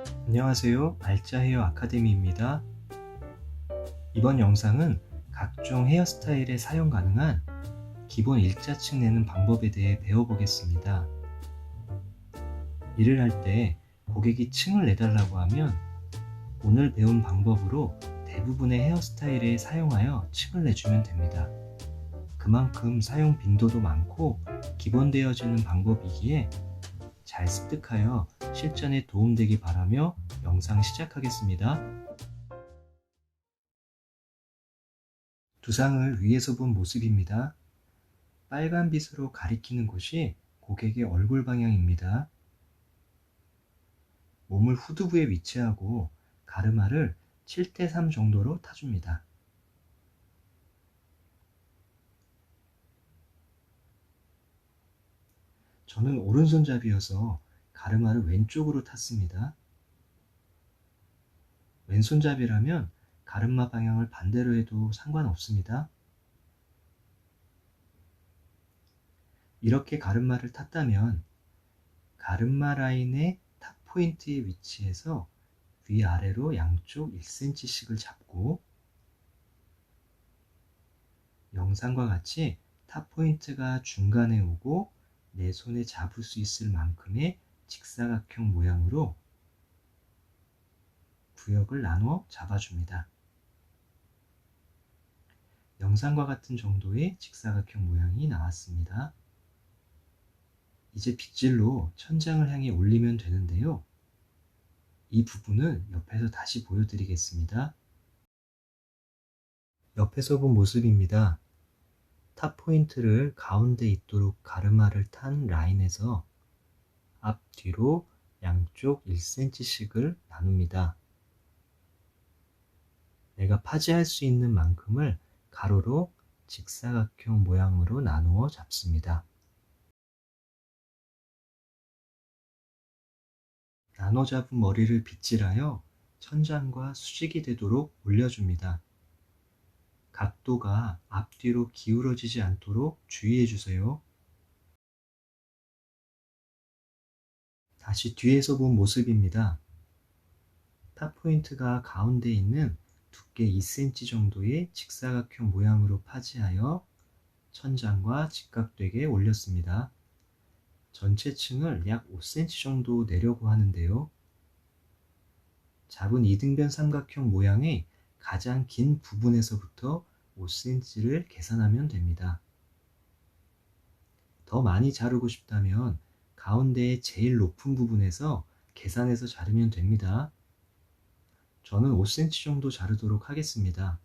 안녕하세요. 알짜 헤어 아카데미입니다. 이번 영상은 각종 헤어스타일에 사용 가능한 기본 일자층 내는 방법에 대해 배워보겠습니다. 일을 할 때 고객이 층을 내달라고 하면 오늘 배운 방법으로 대부분의 헤어스타일에 사용하여 층을 내주면 됩니다. 그만큼 사용 빈도도 많고 기본되어지는 방법이기에 잘 습득하여 실전에 도움되기 바라며 영상 시작하겠습니다. 두상을 위에서 본 모습입니다. 빨간 빛으로 가리키는 곳이 고객의 얼굴 방향입니다. 몸을 후두부에 위치하고 가르마를 7대3 정도로 타줍니다. 저는 오른손잡이여서 가르마를 왼쪽으로 탔습니다. 왼손잡이라면 가르마 방향을 반대로 해도 상관없습니다. 이렇게 가르마를 탔다면 가르마 라인의 탑 포인트에 위치해서 위아래로 양쪽 1cm씩을 잡고 영상과 같이 탑 포인트가 중간에 오고 내 손에 잡을 수 있을 만큼의 직사각형 모양으로 구역을 나눠 잡아줍니다. 영상과 같은 정도의 직사각형 모양이 나왔습니다. 이제 빗질로 천장을 향해 올리면 되는데요. 이 부분은 옆에서 다시 보여드리겠습니다. 옆에서 본 모습입니다. 탑 포인트를 가운데 있도록 가르마를 탄 라인에서 앞뒤로 양쪽 1cm씩을 나눕니다. 내가 파지할 수 있는 만큼을 가로로 직사각형 모양으로 나누어 잡습니다. 나눠 잡은 머리를 빗질하여 천장과 수직이 되도록 올려줍니다. 각도가 앞뒤로 기울어지지 않도록 주의해 주세요. 다시 뒤에서 본 모습입니다. 탑 포인트가 가운데 있는 두께 2cm 정도의 직사각형 모양으로 파지하여 천장과 직각되게 올렸습니다. 전체 층을 약 5cm 정도 내려고 하는데요. 잡은 이등변 삼각형 모양의 가장 긴 부분에서부터 5cm를 계산하면 됩니다. 더 많이 자르고 싶다면 가운데의 제일 높은 부분에서 계산해서 자르면 됩니다. 저는 5cm 정도 자르도록 하겠습니다.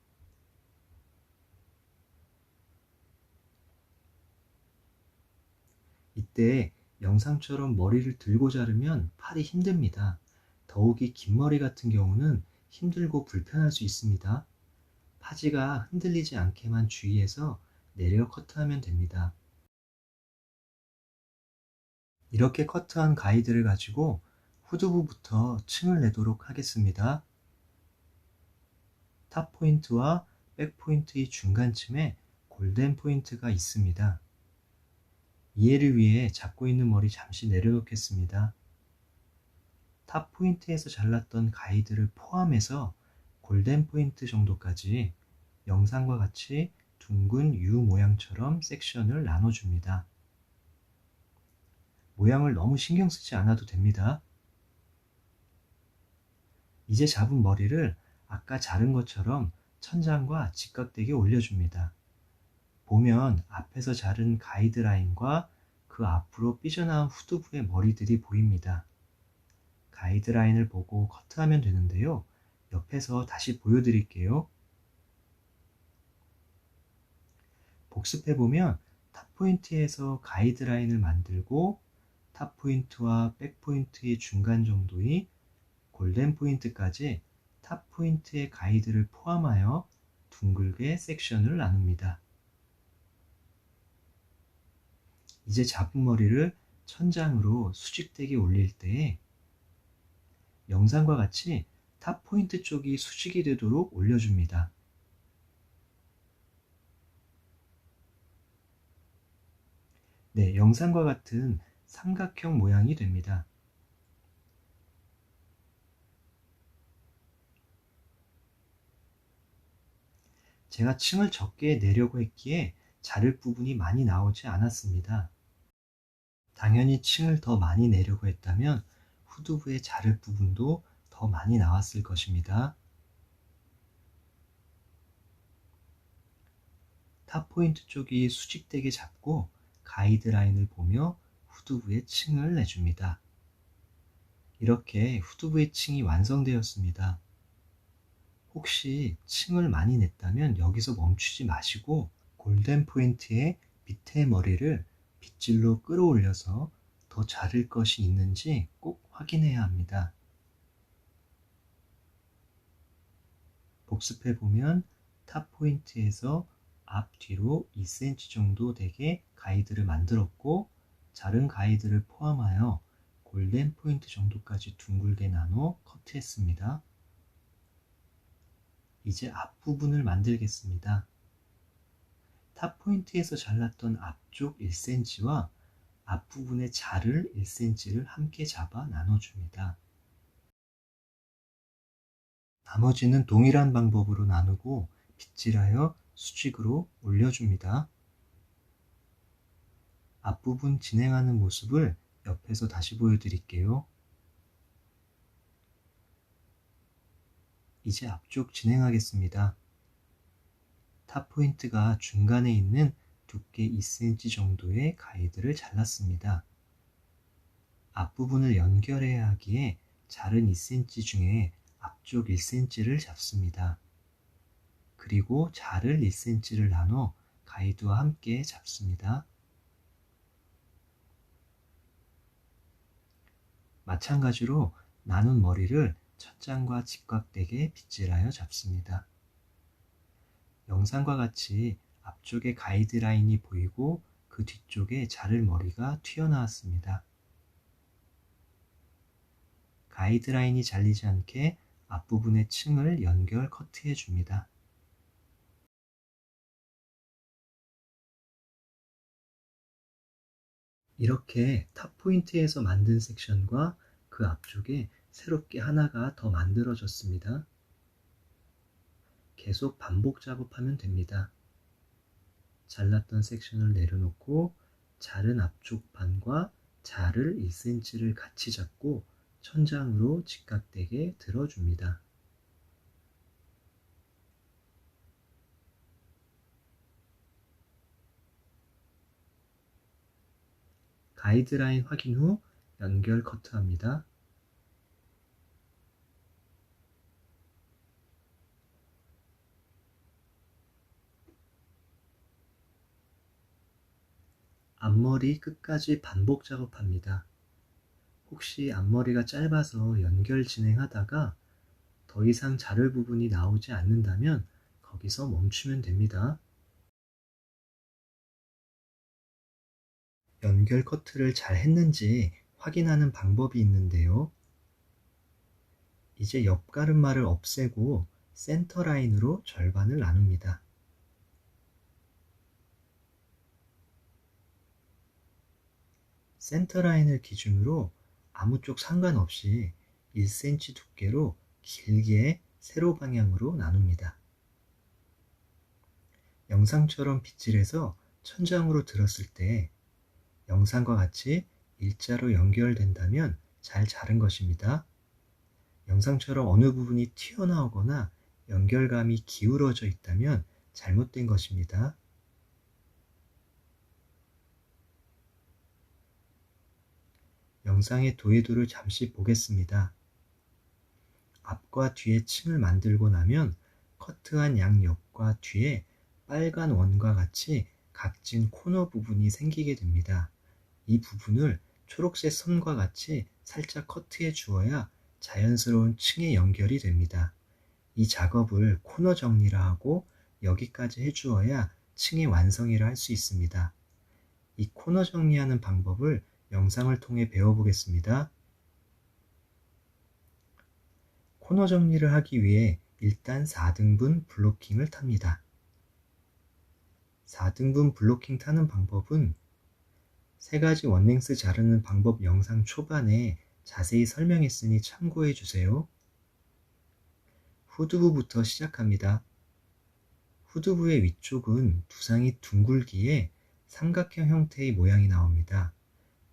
이때 영상처럼 머리를 들고 자르면 팔이 힘듭니다. 더욱이 긴 머리 같은 경우는 힘들고 불편할 수 있습니다. 파지가 흔들리지 않게만 주의해서 내려 커트하면 됩니다. 이렇게 커트한 가이드를 가지고 후두부부터 층을 내도록 하겠습니다. 탑 포인트와 백 포인트의 중간쯤에 골덴 포인트가 있습니다. 이해를 위해 잡고 있는 머리 잠시 내려놓겠습니다. 탑 포인트에서 잘랐던 가이드를 포함해서 골덴 포인트 정도까지 영상과 같이 둥근 U 모양처럼 섹션을 나눠줍니다. 모양을 너무 신경 쓰지 않아도 됩니다. 이제 잡은 머리를 아까 자른 것처럼 천장과 직각되게 올려줍니다. 보면 앞에서 자른 가이드라인과 그 앞으로 삐져나온 후두부의 머리들이 보입니다. 가이드라인을 보고 커트하면 되는데요. 옆에서 다시 보여드릴게요. 복습해보면 탑포인트에서 가이드라인을 만들고 탑포인트와 백포인트의 중간 정도의 골덴 포인트까지 탑포인트의 가이드를 포함하여 둥글게 섹션을 나눕니다. 이제 잡은 머리를 천장으로 수직되게 올릴 때 영상과 같이 탑 포인트 쪽이 수직이 되도록 올려줍니다. 네, 영상과 같은 삼각형 모양이 됩니다. 제가 층을 적게 내려고 했기에 자를 부분이 많이 나오지 않았습니다. 당연히 층을 더 많이 내려고 했다면 후두부의 자를 부분도 더 많이 나왔을 것입니다. 탑 포인트 쪽이 수직되게 잡고 가이드라인을 보며 후두부에 층을 내줍니다. 이렇게 후두부의 층이 완성되었습니다. 혹시 층을 많이 냈다면 여기서 멈추지 마시고 골든 포인트의 밑에 머리를 빗질로 끌어올려서 더 자를 것이 있는지 꼭 확인해야 합니다. 복습해 보면 탑 포인트에서 앞뒤로 2cm 정도 되게 가이드를 만들었고 자른 가이드를 포함하여 골든 포인트 정도까지 둥글게 나눠 커트했습니다. 이제 앞부분을 만들겠습니다. 탑 포인트에서 잘랐던 앞쪽 1cm와 앞부분의 자를 1cm를 함께 잡아 나눠줍니다. 나머지는 동일한 방법으로 나누고 빗질하여 수직으로 올려줍니다. 앞부분 진행하는 모습을 옆에서 다시 보여드릴게요. 이제 앞쪽 진행하겠습니다. 탑 포인트가 중간에 있는 두께 2cm 정도의 가이드를 잘랐습니다. 앞부분을 연결해야 하기에 자른 2cm 중에 앞쪽 1cm를 잡습니다. 그리고 자를 1cm를 나눠 가이드와 함께 잡습니다. 마찬가지로 나눈 머리를 첫장과 직각되게 빗질하여 잡습니다. 영상과 같이 앞쪽에 가이드라인이 보이고 그 뒤쪽에 자를 머리가 튀어나왔습니다. 가이드라인이 잘리지 않게 앞부분의 층을 연결 커트해 줍니다. 이렇게 탑 포인트에서 만든 섹션과 그 앞쪽에 새롭게 하나가 더 만들어졌습니다. 계속 반복 작업하면 됩니다. 잘랐던 섹션을 내려놓고 자른 앞쪽 반과 자를 1cm를 같이 잡고 천장으로 직각되게 들어줍니다. 가이드라인 확인 후 연결 커트합니다. 앞머리 끝까지 반복 작업합니다. 혹시 앞머리가 짧아서 연결 진행하다가 더 이상 자를 부분이 나오지 않는다면 거기서 멈추면 됩니다. 연결 커트를 잘 했는지 확인하는 방법이 있는데요. 이제 옆가르마를 없애고 센터 라인으로 절반을 나눕니다. 센터 라인을 기준으로 아무 쪽 상관없이 1cm 두께로 길게 세로 방향으로 나눕니다. 영상처럼 빗질해서 천장으로 들었을 때 영상과 같이 일자로 연결된다면 잘 자른 것입니다. 영상처럼 어느 부분이 튀어나오거나 연결감이 기울어져 있다면 잘못된 것입니다. 영상의 도의도를 잠시 보겠습니다. 앞과 뒤에 층을 만들고 나면 커트한 양옆과 뒤에 빨간 원과 같이 각진 코너 부분이 생기게 됩니다. 이 부분을 초록색 선과 같이 살짝 커트해 주어야 자연스러운 층의 연결이 됩니다. 이 작업을 코너 정리라 하고 여기까지 해주어야 층의 완성이라 할 수 있습니다. 이 코너 정리하는 방법을 영상을 통해 배워보겠습니다. 코너 정리를 하기 위해 일단 4등분 블로킹을 탑니다. 4등분 블로킹 타는 방법은 3가지 원랭스 자르는 방법 영상 초반에 자세히 설명했으니 참고해 주세요. 후두부부터 시작합니다. 후두부의 위쪽은 두상이 둥글기에 삼각형 형태의 모양이 나옵니다.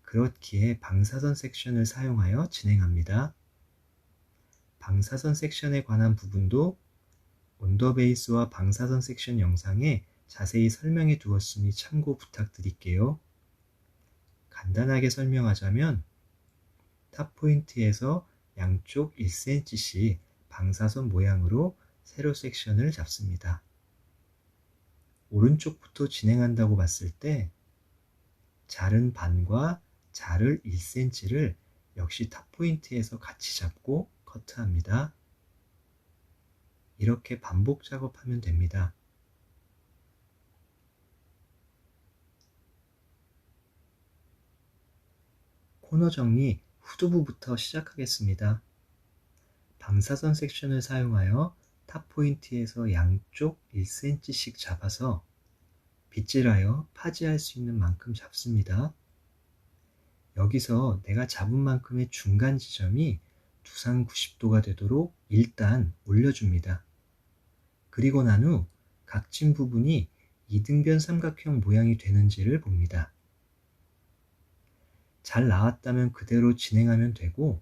그렇기에 방사선 섹션을 사용하여 진행합니다. 방사선 섹션에 관한 부분도 온더베이스와 방사선 섹션 영상에 자세히 설명해 두었으니 참고 부탁드릴게요. 간단하게 설명하자면 탑 포인트에서 양쪽 1cm씩 방사선 모양으로 세로 섹션을 잡습니다. 오른쪽부터 진행한다고 봤을 때 자른 반과 자를 1cm를 역시 탑 포인트에서 같이 잡고 커트합니다. 이렇게 반복 작업하면 됩니다. 코너 정리 후두부부터 시작하겠습니다. 방사선 섹션을 사용하여 탑 포인트에서 양쪽 1cm씩 잡아서 빗질하여 파지할 수 있는 만큼 잡습니다. 여기서 내가 잡은 만큼의 중간 지점이 두상 90도가 되도록 일단 올려줍니다. 그리고 난 후 각진 부분이 이등변 삼각형 모양이 되는지를 봅니다. 잘 나왔다면 그대로 진행하면 되고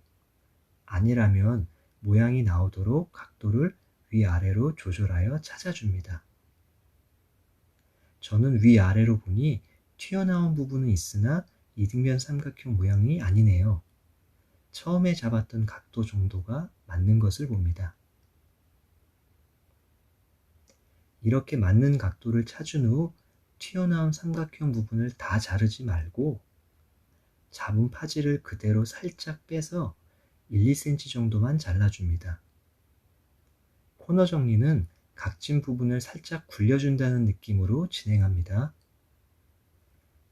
아니라면 모양이 나오도록 각도를 위아래로 조절하여 찾아줍니다. 저는 위아래로 보니 튀어나온 부분은 있으나 이등변 삼각형 모양이 아니네요. 처음에 잡았던 각도 정도가 맞는 것을 봅니다. 이렇게 맞는 각도를 찾은 후 튀어나온 삼각형 부분을 다 자르지 말고 잡은 파지를 그대로 살짝 빼서 1, 2cm 정도만 잘라줍니다. 코너 정리는 각진 부분을 살짝 굴려준다는 느낌으로 진행합니다.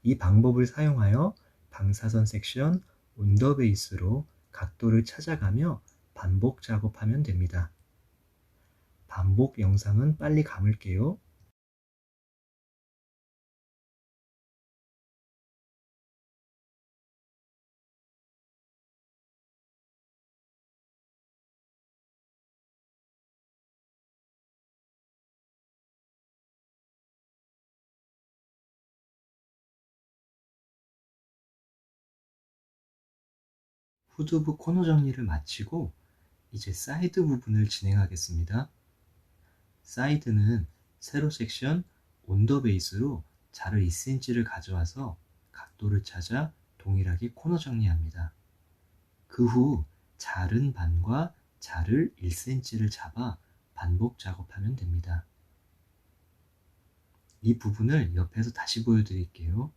이 방법을 사용하여 방사선 섹션 온더베이스로 각도를 찾아가며 반복 작업하면 됩니다. 반복 영상은 빨리 감을게요. 후두부 코너 정리를 마치고 이제 사이드 부분을 진행하겠습니다. 사이드는 세로 섹션 온더베이스로 자를 2cm를 가져와서 각도를 찾아 동일하게 코너 정리합니다. 그 후 자른 반과 자를 1cm를 잡아 반복 작업하면 됩니다. 이 부분을 옆에서 다시 보여드릴게요.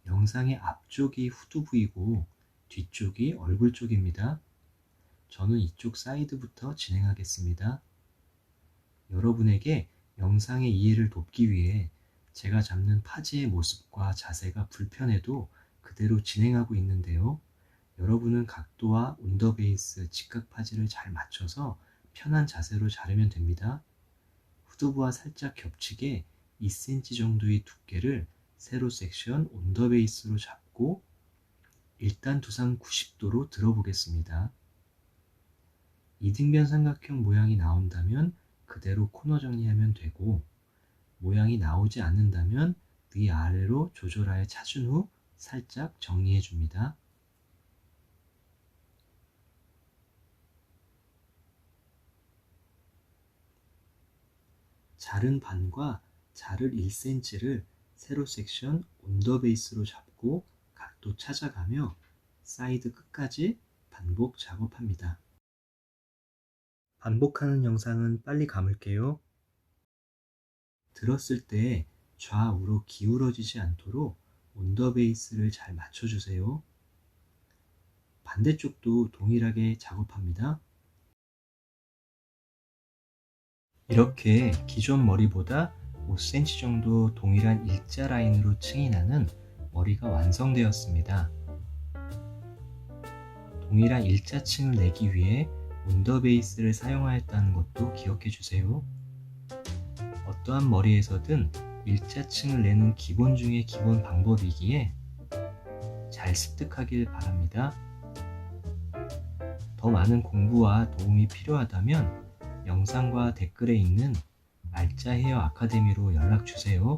영상의 앞쪽이 후두부이고 뒤쪽이 얼굴 쪽입니다. 저는 이쪽 사이드부터 진행하겠습니다. 여러분에게 영상의 이해를 돕기 위해 제가 잡는 파지의 모습과 자세가 불편해도 그대로 진행하고 있는데요. 여러분은 각도와 온더베이스, 직각 파지를 잘 맞춰서 편한 자세로 자르면 됩니다. 후두부와 살짝 겹치게 2cm 정도의 두께를 세로 섹션 온더베이스로 잡고 일단 두상 90도로 들어보겠습니다. 이등변 삼각형 모양이 나온다면 그대로 코너 정리하면 되고 모양이 나오지 않는다면 위아래로 조절하여 찾은 후 살짝 정리해 줍니다. 자른 반과 자를 1cm를 세로 섹션 온더베이스로 잡고 각도 찾아가며 사이드 끝까지 반복 작업합니다. 반복하는 영상은 빨리 감을게요. 들었을 때 좌우로 기울어지지 않도록 온더베이스를 잘 맞춰주세요. 반대쪽도 동일하게 작업합니다. 이렇게 기존 머리보다 5cm 정도 동일한 일자 라인으로 층이 나는 머리가 완성되었습니다. 동일한 일자층을 내기 위해 온더베이스를 사용하였다는 것도 기억해 주세요. 어떠한 머리에서든 일자층을 내는 기본 중의 기본 방법이기에 잘 습득하길 바랍니다. 더 많은 공부와 도움이 필요하다면 영상과 댓글에 있는 알짜 헤어 아카데미로 연락 주세요.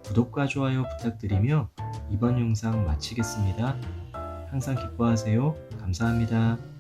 구독과 좋아요 부탁드리며 이번 영상 마치겠습니다. 항상 기뻐하세요. 감사합니다.